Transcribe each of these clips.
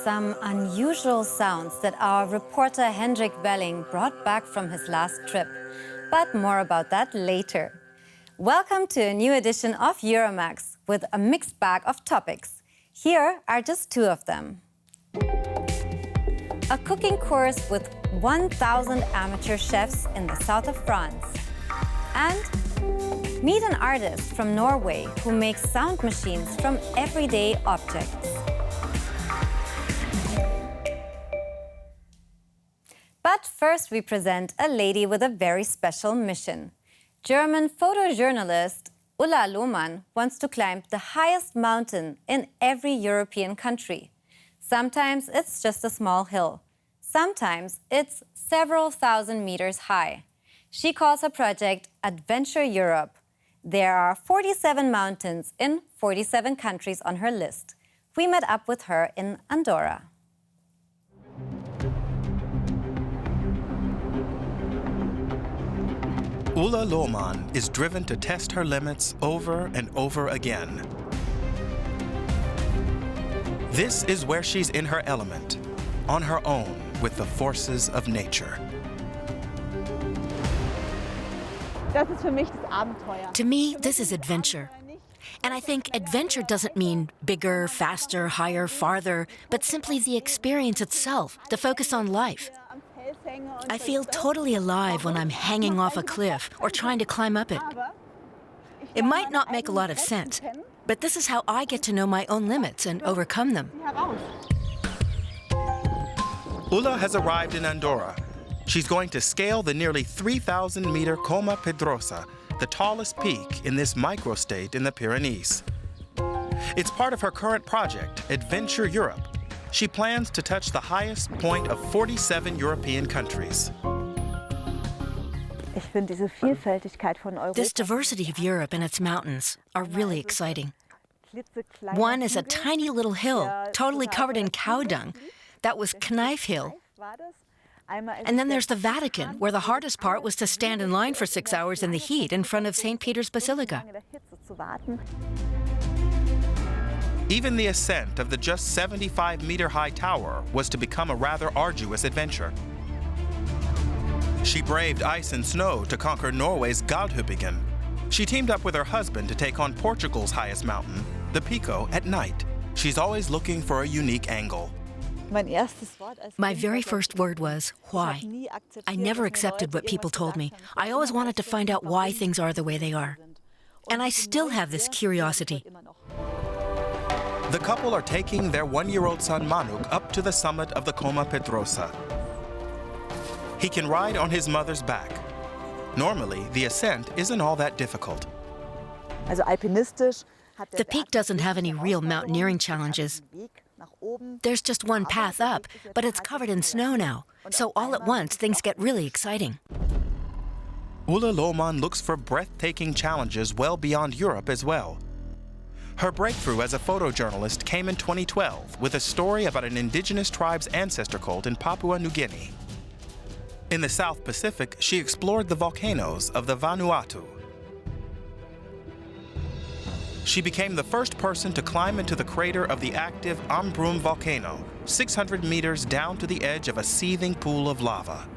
some unusual sounds that our reporter Hendrik Welling brought back from his last trip. But more about that later. Welcome to a new edition of Euromaxx with a mixed bag of topics. Here are just two of them. A cooking course with 1,000 amateur chefs in the south of France. And meet an artist from Norway who makes sound machines from everyday objects. But first we present a lady with a very special mission. German photojournalist Ulla Lohmann wants to climb the highest mountain in every European country. Sometimes it's just a small hill. Sometimes it's several thousand meters high. She calls her project Adventure Europe. There are 47 mountains in 47 countries on her list. We met up with her in Andorra. Ulla Lohmann is driven to test her limits over and over again. This is where she's in her element, on her own with the forces of nature. To me, this is adventure. And I think adventure doesn't mean bigger, faster, higher, farther, but simply the experience itself, the focus on life. I feel totally alive when I'm hanging off a cliff or trying to climb up it. It might not make a lot of sense, but this is how I get to know my own limits and overcome them. Ulla has arrived in Andorra. She's going to scale the nearly 3,000-meter Coma Pedrosa, the tallest peak in this microstate in the Pyrenees. It's part of her current project, Adventure Europe. She plans to touch the highest point of 47 European countries. This diversity of Europe and its mountains are really exciting. One is a tiny little hill, totally covered in cow dung. That was Kneif Hill. And then there's the Vatican, where the hardest part was to stand in line for 6 hours in the heat in front of St. Peter's Basilica. Even the ascent of the just 75-meter-high tower was to become a rather arduous adventure. She braved ice and snow to conquer Norway's Galdhøpiggen. She teamed up with her husband to take on Portugal's highest mountain, the Pico, at night. She's always looking for a unique angle. My very first word was, why? I never accepted what people told me. I always wanted to find out why things are the way they are. And I still have this curiosity. The couple are taking their one-year-old son Manuk up to the summit of the Coma Pedrosa. He can ride on his mother's back. Normally, the ascent isn't all that difficult. The peak doesn't have any real mountaineering challenges. There's just one path up, but it's covered in snow now. So all at once, things get really exciting. Ulla Lohmann looks for breathtaking challenges well beyond Europe as well. Her breakthrough as a photojournalist came in 2012 with a story about an indigenous tribe's ancestor cult in Papua New Guinea. In the South Pacific, she explored the volcanoes of the Vanuatu. She became the first person to climb into the crater of the active Ambrun volcano, 600 meters down to the edge of a seething pool of lava.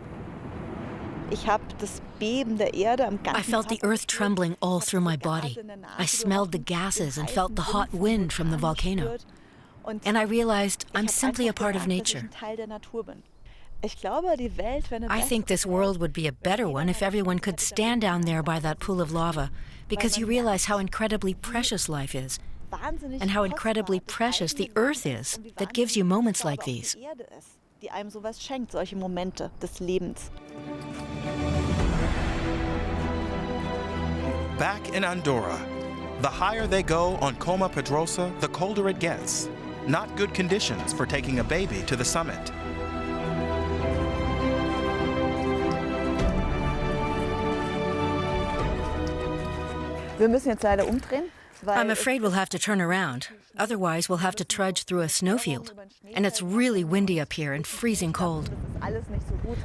I felt the earth trembling all through my body. I smelled the gases and felt the hot wind from the volcano. And I realized I'm simply a part of nature. I think this world would be a better one if everyone could stand down there by that pool of lava, because you realize how incredibly precious life is, and how incredibly precious the earth is that gives you moments like these. Back in Andorra, the higher they go on Coma Pedrosa, the colder it gets. Not good conditions for taking a baby to the summit. I'm afraid we'll have to turn around. Otherwise, we'll have to trudge through a snowfield. And it's really windy up here and freezing cold.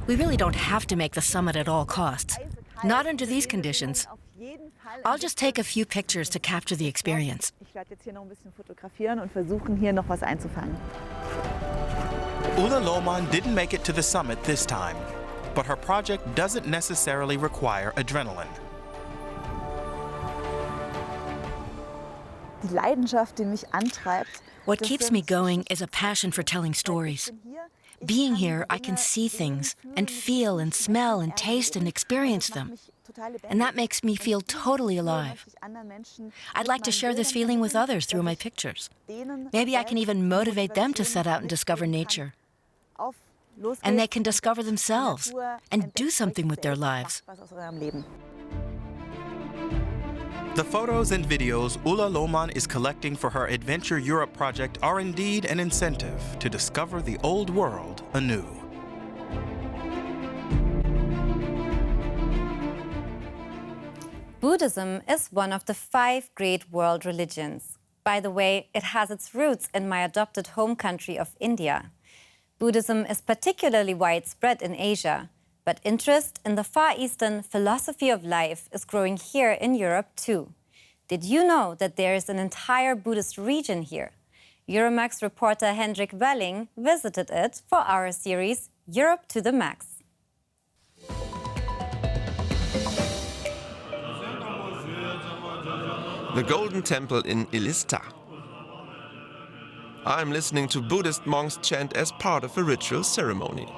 We really don't have to make the summit at all costs. Not under these conditions. I'll just take a few pictures to capture the experience. Ich werde jetzt hier noch ein bisschen fotografieren und versuchen, hier noch was einzufangen. Ulla Lohmann didn't make it to the summit this time, but her project doesn't necessarily require adrenaline. Die Leidenschaft, die mich antreibt. What keeps me going is a passion for telling stories. Being here, I can see things and feel and smell and taste and experience them. And that makes me feel totally alive. I'd like to share this feeling with others through my pictures. Maybe I can even motivate them to set out and discover nature. And they can discover themselves and do something with their lives. The photos and videos Ulla Lohmann is collecting for her Adventure Europe project are indeed an incentive to discover the old world anew. Buddhism is one of the 5 great world religions. By the way, it has its roots in my adopted home country of India. Buddhism is particularly widespread in Asia, but interest in the Far Eastern philosophy of life is growing here in Europe too. Did you know that there is an entire Buddhist region here? Euromaxx reporter Hendrik Welling visited it for our series Europe to the Max. The Golden Temple in Elista. I'm listening to Buddhist monks chant as part of a ritual ceremony.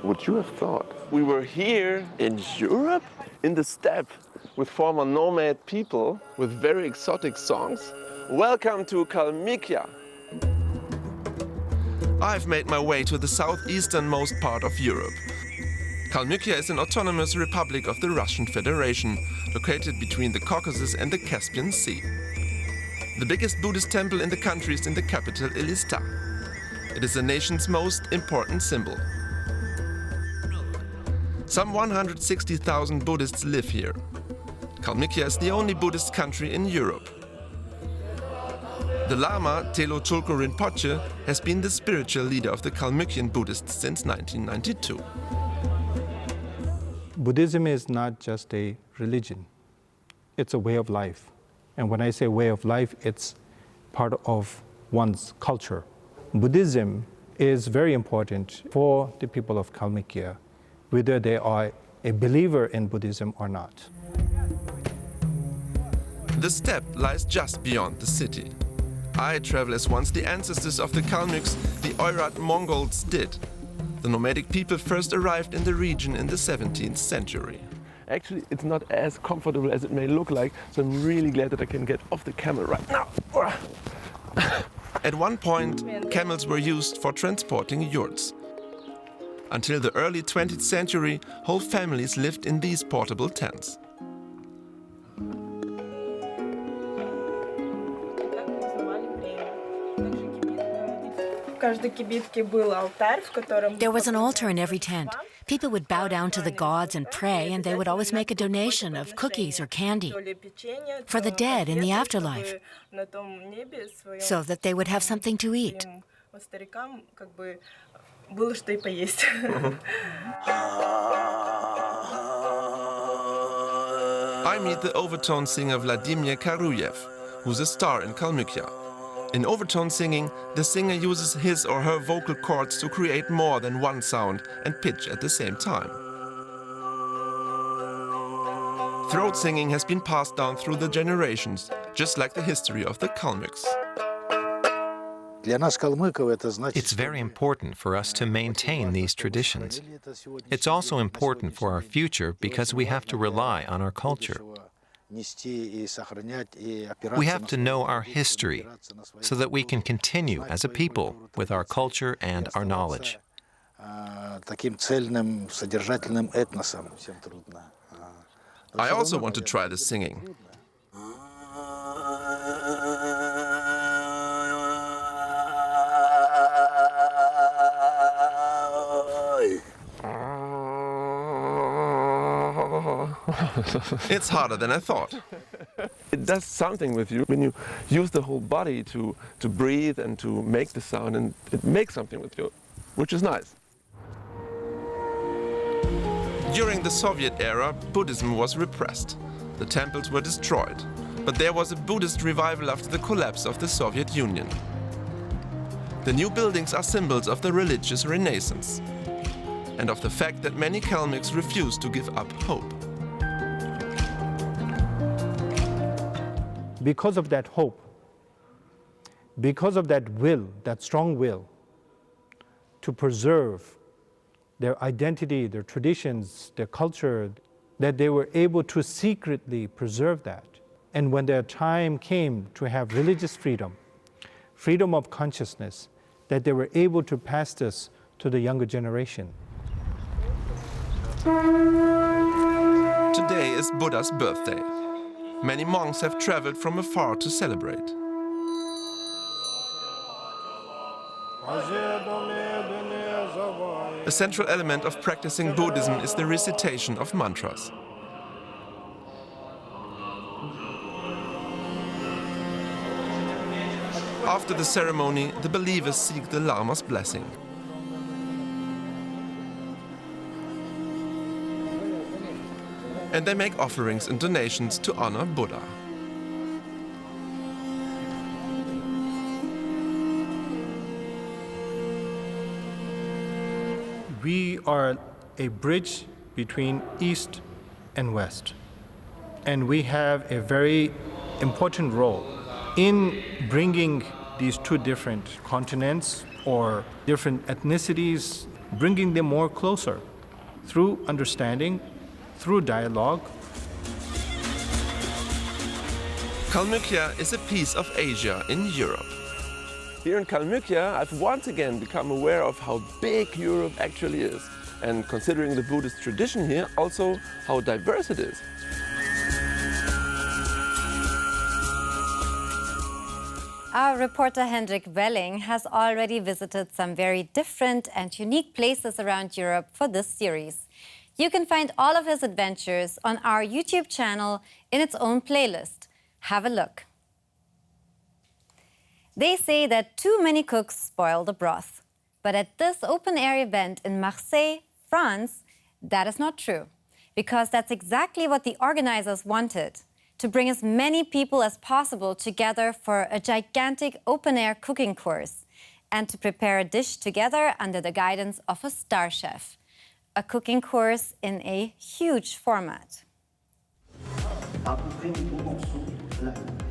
Would you have thought we were here in Europe, in the steppe, with former nomad people with very exotic songs? Welcome to Kalmykia. I've made my way to the southeasternmost part of Europe. Kalmykia is an autonomous republic of the Russian Federation, located between the Caucasus and the Caspian Sea. The biggest Buddhist temple in the country is in the capital, Elista. It is the nation's most important symbol. Some 160,000 Buddhists live here. Kalmykia is the only Buddhist country in Europe. The Lama, Tailor Rinpoche, has been the spiritual leader of the Kalmykian Buddhists since 1992. Buddhism is not just a religion, it's a way of life. And when I say way of life, it's part of one's culture. Buddhism is very important for the people of Kalmykia, whether they are a believer in Buddhism or not. The steppe lies just beyond the city. I travel as once the ancestors of the Kalmyks, the Oirat Mongols, did. The nomadic people first arrived in the region in the 17th century. Actually, it's not as comfortable as it may look like, so I'm really glad that I can get off the camel right now. At one point, camels were used for transporting yurts. Until the early 20th century, whole families lived in these portable tents. There was an altar in every tent. People would bow down to the gods and pray, and they would always make a donation of cookies or candy for the dead in the afterlife, so that they would have something to eat. I meet the overtone singer Vladimir Karuyev, who's a star in Kalmykia. In overtone singing, the singer uses his or her vocal cords to create more than one sound and pitch at the same time. Throat singing has been passed down through the generations, just like the history of the Kalmyks. It's very important for us to maintain these traditions. It's also important for our future because we have to rely on our culture. We have to know our history so that we can continue as a people with our culture and our knowledge. I also want to try the singing. It's harder than I thought. It does something with you when you use the whole body to breathe and to make the sound, and it makes something with you, which is nice. During the Soviet era, Buddhism was repressed. The temples were destroyed. But there was a Buddhist revival after the collapse of the Soviet Union. The new buildings are symbols of the religious renaissance and of the fact that many Kalmyks refuse to give up hope. Because of that hope, because of that will, that strong will to preserve their identity, their traditions, their culture, that they were able to secretly preserve that. And when their time came to have religious freedom, freedom of consciousness, that they were able to pass this to the younger generation. Today is Buddha's birthday. Many monks have traveled from afar to celebrate. A central element of practicing Buddhism is the recitation of mantras. After the ceremony, the believers seek the Lama's blessing. And they make offerings and donations to honor Buddha. We are a bridge between East and West. And we have a very important role in bringing these two different continents or different ethnicities, bringing them more closer through understanding, through dialogue. Kalmykia is a piece of Asia in Europe. Here in Kalmykia, I've once again become aware of how big Europe actually is. And considering the Buddhist tradition here, also how diverse it is. Our reporter Hendrik Welling has already visited some very different and unique places around Europe for this series. You can find all of his adventures on our YouTube channel in its own playlist. Have a look. They say that too many cooks spoil the broth. But at this open-air event in Marseille, France, that is not true. Because that's exactly what the organizers wanted, to bring as many people as possible together for a gigantic open-air cooking course and to prepare a dish together under the guidance of a star chef. A cooking course in a huge format.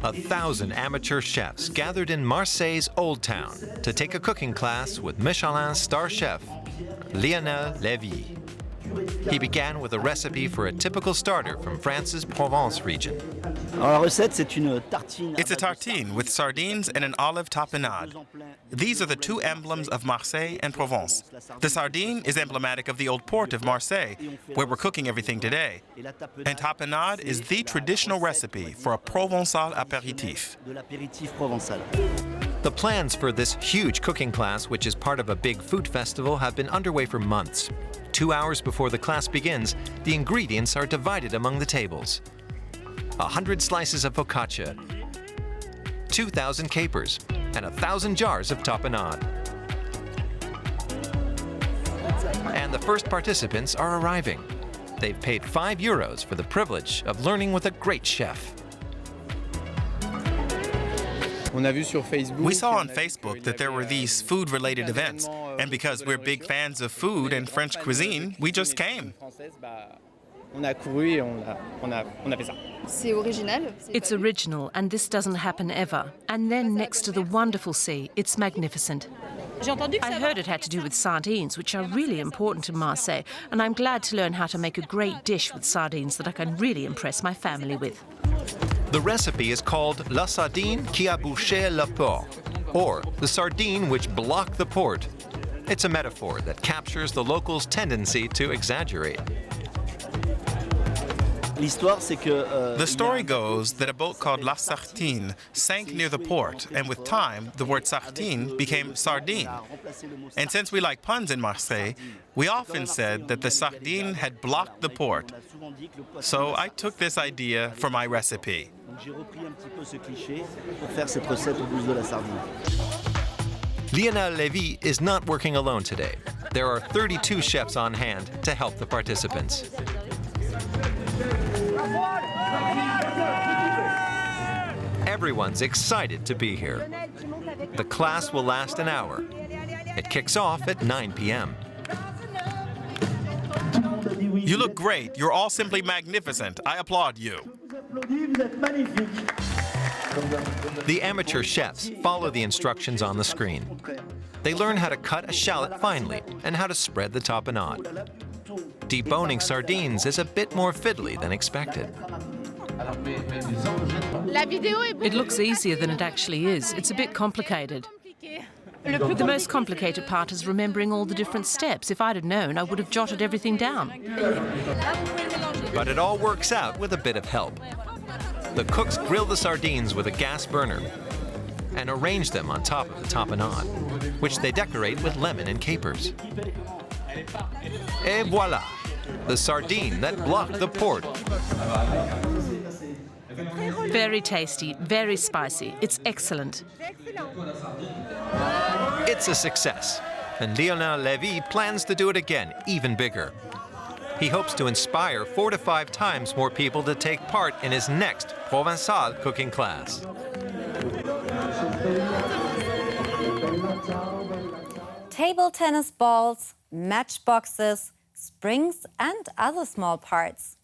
1,000 amateur chefs gathered in Marseille's Old Town to take a cooking class with Michelin star chef Lionel Lévy. He began with a recipe for a typical starter from France's Provence region. It's a tartine with sardines and an olive tapenade. These are the two emblems of Marseille and Provence. The sardine is emblematic of the old port of Marseille, where we're cooking everything today. And tapenade is the traditional recipe for a Provençal apéritif. The plans for this huge cooking class, which is part of a big food festival, have been underway for months. 2 hours before the class begins, the ingredients are divided among the tables. 100 slices of focaccia, 2,000 capers, and 1,000 jars of tapenade. And the first participants are arriving. They've paid €5 for the privilege of learning with a great chef. We saw on Facebook that there were these food-related events, and because we're big fans of food and French cuisine, we just came. It's original, and this doesn't happen ever. And then next to the wonderful sea, it's magnificent. I heard it had to do with sardines, which are really important in Marseille, and I'm glad to learn how to make a great dish with sardines that I can really impress my family with. The recipe is called La Sardine qui a bouché le port, or the sardine which blocked the port. It's a metaphor that captures the locals' tendency to exaggerate. The story goes that a boat called La Sardine sank near the port, and with time, the word sardine became sardine. And since we like puns in Marseille, we often said that the sardine had blocked the port. So I took this idea for my recipe. Lionel Lévy is not working alone today. There are 32 chefs on hand to help the participants. Everyone's excited to be here. The class will last an hour. It kicks off at 9 p.m. You look great. You're all simply magnificent. I applaud you. The amateur chefs follow the instructions on the screen. They learn how to cut a shallot finely and how to spread the tapenade. Deboning sardines is a bit more fiddly than expected. It looks easier than it actually is. It's a bit complicated. The most complicated part is remembering all the different steps. If I'd have known, I would have jotted everything down. But it all works out with a bit of help. The cooks grill the sardines with a gas burner and arrange them on top of the tapenade, which they decorate with lemon and capers. Et voila, the sardine that blocked the port. Very tasty, very spicy. It's excellent. It's a success, and Lionel Levy plans to do it again, even bigger. He hopes to inspire 4 to 5 times more people to take part in his next Provençal cooking class. Table tennis balls, matchboxes, springs, and other small parts.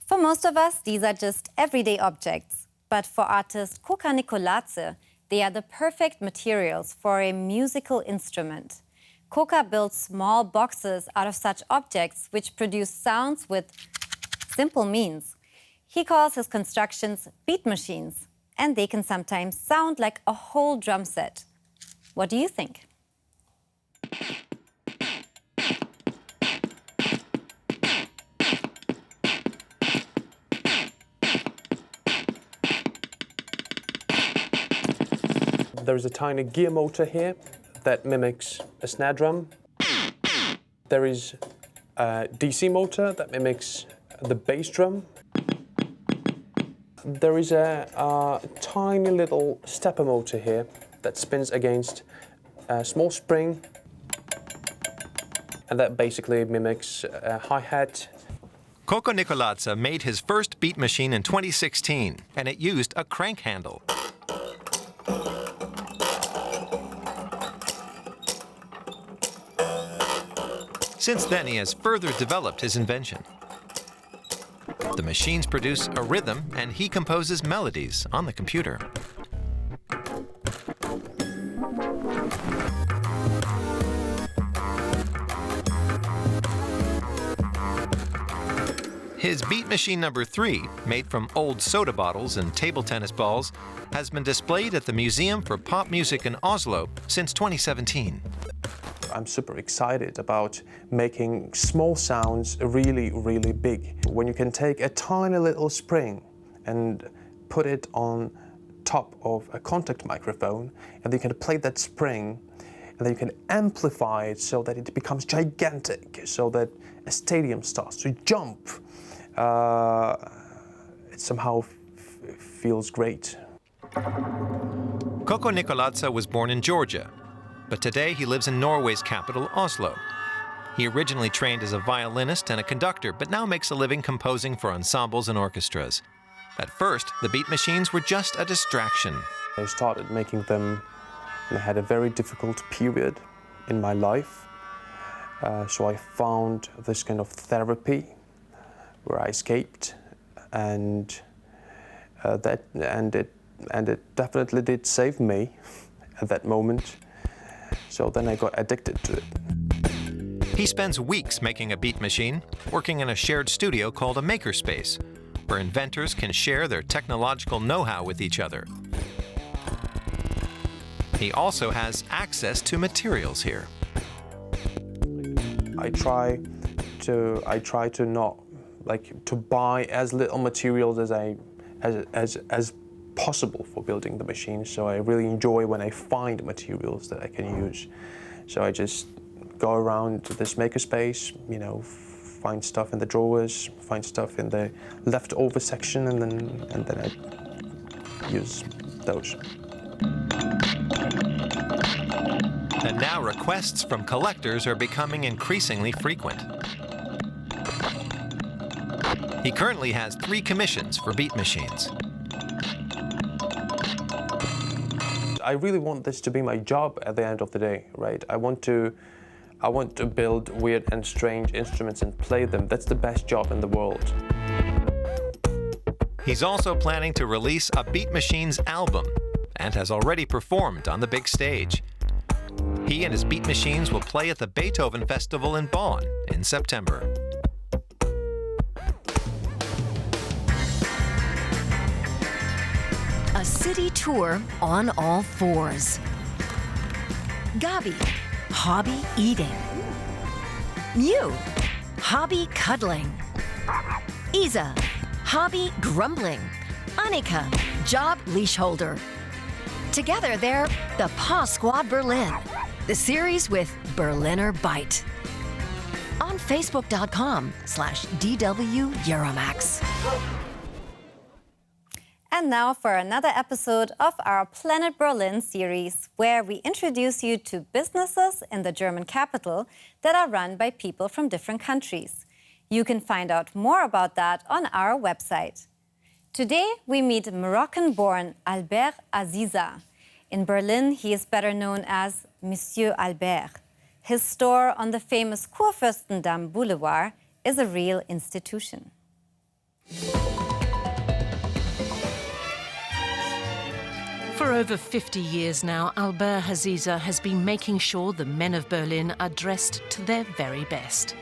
For most of us, these are just everyday objects. But for artist Coca Nicoladze, they are the perfect materials for a musical instrument. Coca builds small boxes out of such objects which produce sounds with simple means. He calls his constructions beat machines, and they can sometimes sound like a whole drum set. What do you think? There's a tiny gear motor here that mimics a snare drum. There is a DC motor that mimics the bass drum. There is a tiny little stepper motor here that spins against a small spring, and that basically mimics a hi-hat. Coca Nicoladze made his first beat machine in 2016, and it used a crank handle. Since then, he has further developed his invention. The machines produce a rhythm, and he composes melodies on the computer. His beat machine number 3, made from old soda bottles and table tennis balls, has been displayed at the Museum for Pop Music in Oslo since 2017. I'm super excited about making small sounds really, really big. When you can take a tiny little spring and put it on top of a contact microphone, and then you can play that spring, and then you can amplify it so that it becomes gigantic, so that a stadium starts to jump. It somehow feels great. Coca Nicoladze was born in Georgia, but today he lives in Norway's capital, Oslo. He originally trained as a violinist and a conductor, but now makes a living composing for ensembles and orchestras. At first, the beat machines were just a distraction. I started making them and I had a very difficult period in my life. So I found this kind of therapy where I escaped, and it definitely did save me at that moment. So then I got addicted to it. He spends weeks making a beat machine, working in a shared studio called a makerspace, where inventors can share their technological know-how with each other. He also has access to materials here. I try to not to buy as little materials as possible for building the machine. So I really enjoy when I find materials that I can use. So I just go around to this makerspace, find stuff in the drawers, find stuff in the leftover section, and then I use those. And now requests from collectors are becoming increasingly frequent. He currently has I really want this to be my job at the end of the day, right? I want to build weird and strange instruments and play them. That's the best job in the world. He's also planning to release a Beat Machines album and has already performed on the big stage. He and his Beat Machines will play at the Beethoven Festival in Bonn in September. A city tour on all fours. Gabi, hobby eating. Mew, hobby cuddling. Isa, hobby grumbling. Annika, job leash holder. Together they're the Paw Squad Berlin, the series with Berliner Bite. On Facebook.com/DW Euromaxx. And now for another episode of our Planet Berlin series, where we introduce you to businesses in the German capital that are run by people from different countries. You can find out more about that on our website. Today, we meet Moroccan-born Albert Aziza. In Berlin, he is better known as Monsieur Albert. His store on the famous Kurfürstendamm Boulevard is a real institution. For over 50 years now, Albert Aziza has been making sure the men of Berlin are dressed to their very best.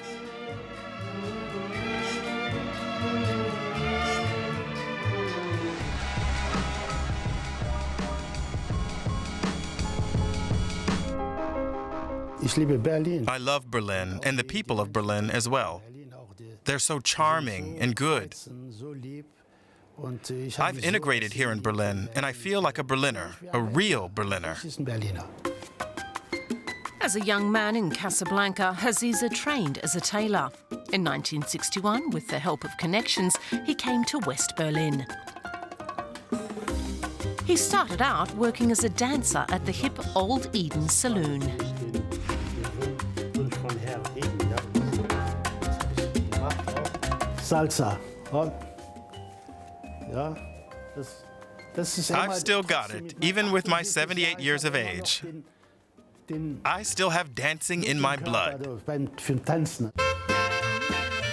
I love Berlin and the people of Berlin as well. They're so charming and good. I've integrated here in Berlin, and I feel like a Berliner, a real Berliner. As a young man in Casablanca, Aziza trained as a tailor. In 1961, with the help of connections, he came to West Berlin. He started out working as a dancer at the hip Old Eden Saloon. Salsa. I've still got it, even with my 78 years of age. I still have dancing in my blood.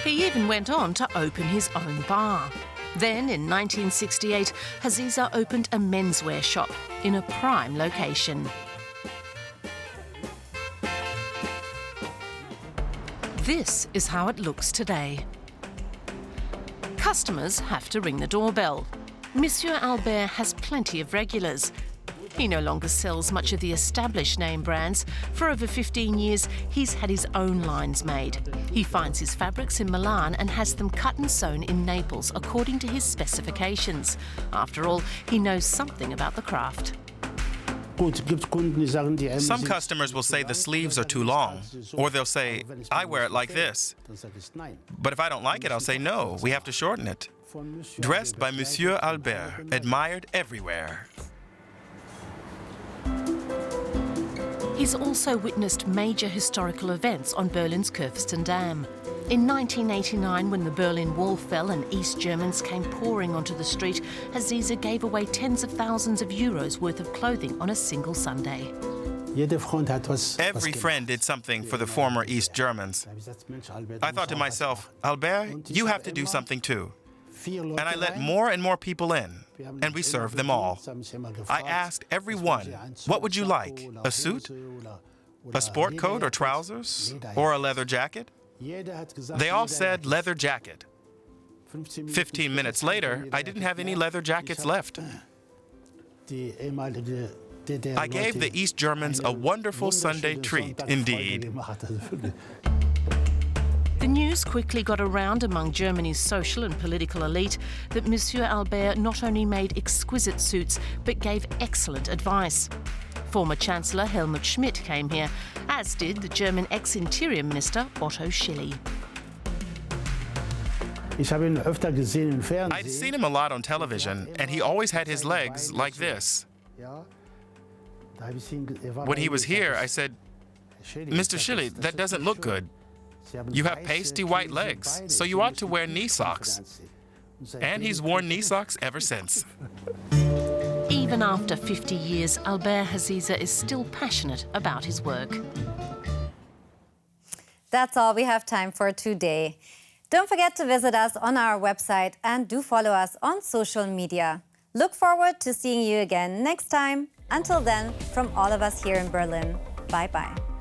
He even went on to open his own bar. Then, in 1968, Aziza opened a menswear shop in a prime location. This is how it looks today. Customers have to ring the doorbell. Monsieur Albert has plenty of regulars. He no longer sells much of the established name brands. For over 15 years, he's had his own lines made. He finds his fabrics in Milan and has them cut and sewn in Naples according to his specifications. After all, he knows something about the craft. Some customers will say the sleeves are too long, or they'll say, I wear it like this. But if I don't like it, I'll say, no, we have to shorten it. Dressed by Monsieur Albert, admired everywhere. He's also witnessed major historical events on Berlin's Kurfürstendamm. In 1989, when the Berlin Wall fell and East Germans came pouring onto the street, Aziza gave away tens of thousands of euros worth of clothing on a single Sunday. Every friend did something for the former East Germans. I thought to myself, Albert, you have to do something too. And I let more and more people in, and we served them all. I asked everyone, what would you like? A suit? A sport coat or trousers? Or a leather jacket? They all said leather jacket. 15 minutes later, I didn't have any leather jackets left. I gave the East Germans a wonderful Sunday treat, indeed. The news quickly got around among Germany's social and political elite that Monsieur Albert not only made exquisite suits, but gave excellent advice. Former Chancellor Helmut Schmidt came here, as did the German ex-Interior Minister Otto Schily. I'd seen him a lot on television, and he always had his legs like this. When he was here, I said, Mr. Schily, that doesn't look good. You have pasty white legs, so you ought to wear knee socks. And he's worn knee socks ever since. even after 50 years, Albert Haziza is still passionate about his work. That's all we have time for today. Don't forget to visit us on our website and do follow us on social media. Look forward to seeing you again next time. Until then, from all of us here in Berlin, bye-bye.